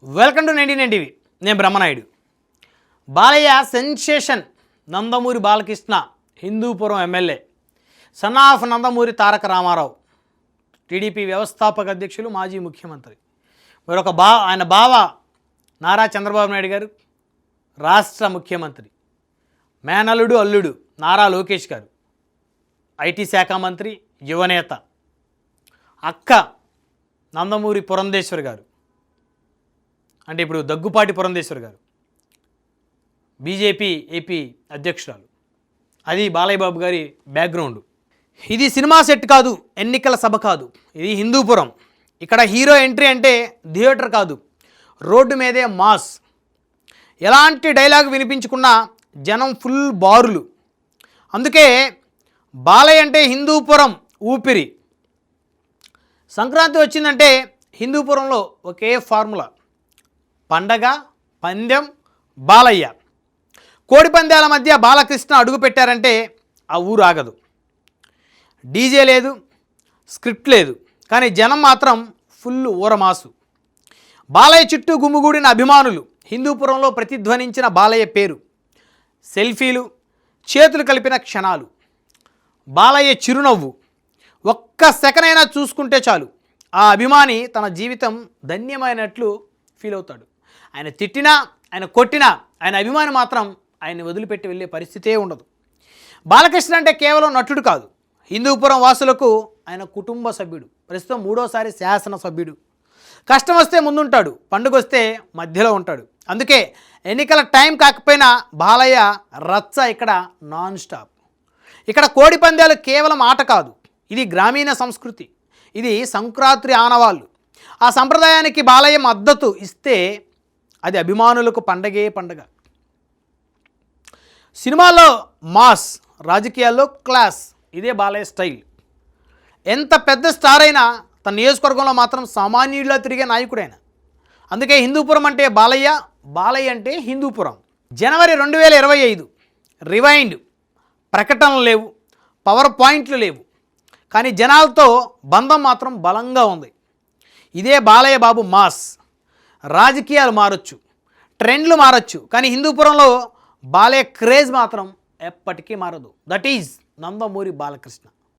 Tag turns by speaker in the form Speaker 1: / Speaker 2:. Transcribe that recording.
Speaker 1: Welcome to 99 TV. నేను Brahmanaidu. Balayya sensation. Nandamuri Balakrishna Hindupuram MLA, son of Nandamuri Taraka Rama Rao, TDP వ్యవస్థాపక అధ్యక్షులు, మాజీ ముఖ్యమంత్రి. మరొక ఆయన బావ నారా చంద్రబాబు నాయుడు గారు, రాష్ట్ర ముఖ్యమంత్రి. మేనల్లుడు అల్లుడు నారా లోకేష్ గారు, ఐటీ శాఖ మంత్రి, యువనేత. అక్క నందమూరి పురంధేశ్వరి గారు, అంటే ఇప్పుడు దగ్గుపాటి పురంధేశ్వరి గారు, బీజేపీ ఏపీ అధ్యక్షురాలు. అది బాలయ్య బాబు గారి బ్యాక్గ్రౌండ్. ఇది సినిమా సెట్ కాదు, ఎన్నికల సభ కాదు, ఇది హిందూపురం. ఇక్కడ హీరో ఎంట్రీ అంటే థియేటర్ కాదు, రోడ్డు మీదే మాస్. ఎలాంటి డైలాగ్ వినిపించుకున్నా జనం ఫుల్ బారులు. అందుకే బాలయ్య అంటే హిందూపురం ఊపిరి. సంక్రాంతి వచ్చిందంటే హిందూపురంలో ఒకే ఫార్ములా: పండగ, పందెం, బాలయ్య. కోడి పందాల మధ్య బాలకృష్ణ అడుగు పెట్టారంటే ఆ ఊరు ఆగదు. డీజే లేదు, స్క్రిప్ట్ లేదు, కానీ జనం మాత్రం ఫుల్ ఊరమాసు. బాలయ్య చుట్టూ గుమ్ముగూడిన అభిమానులు. హిందూపురంలో ప్రతిధ్వనించిన బాలయ్య పేరు. సెల్ఫీలు, చేతులు కలిపిన క్షణాలు. బాలయ్య చిరునవ్వు ఒక్క సెకన్ అయినా చూసుకుంటే చాలు, ఆ అభిమాని తన జీవితం ధన్యమైనట్లు ఫీల్ అవుతాడు. ఆయన తిట్టినా, ఆయన కొట్టినా, ఆయన అభిమాని మాత్రం ఆయన్ని వదిలిపెట్టి వెళ్ళే పరిస్థితే ఉండదు. బాలకృష్ణ అంటే కేవలం నటుడు కాదు, హిందూపురం వాసులకు ఆయన కుటుంబ సభ్యుడు. ప్రస్తుతం 3వసారి శాసనసభ్యుడు. కష్టం వస్తే ముందుంటాడు, పండుగ వస్తే మధ్యలో ఉంటాడు. అందుకే ఎన్నికల టైం కాకపోయినా బాలయ్య రచ్చ ఇక్కడ నాన్ స్టాప్. ఇక్కడ కోడి పందాలు కేవలం ఆట కాదు, ఇది గ్రామీణ సంస్కృతి, ఇది సంక్రాంతి ఆనవాళ్ళు. ఆ సంప్రదాయానికి బాలయ్య మద్దతు ఇస్తే అది అభిమానులకు పండగే పండగ. సినిమాల్లో మాస్, రాజకీయాల్లో క్లాస్, ఇదే బాలయ్య స్టైల్. ఎంత పెద్ద స్టార్ అయినా తన నియోజకవర్గంలో మాత్రం సామాన్యుడిలా తిరిగే నాయకుడైన. అందుకే హిందూపురం అంటే బాలయ్య, బాలయ్య అంటే హిందూపురం. జనవరి 2025 రివైండ్. ప్రకటనలు లేవు, పవర్ పాయింట్లు లేవు, కానీ జనాలతో బంధం మాత్రం బలంగా ఉంది. ఇదే బాలయ్య బాబు మాస్. రాజకీయాలు మారొచ్చు, ట్రెండ్లు మారొచ్చు, కానీ హిందూపురంలో బాలయ్య క్రేజ్ మాత్రం ఎప్పటికీ మారదు. That is Nandamuri Balakrishna.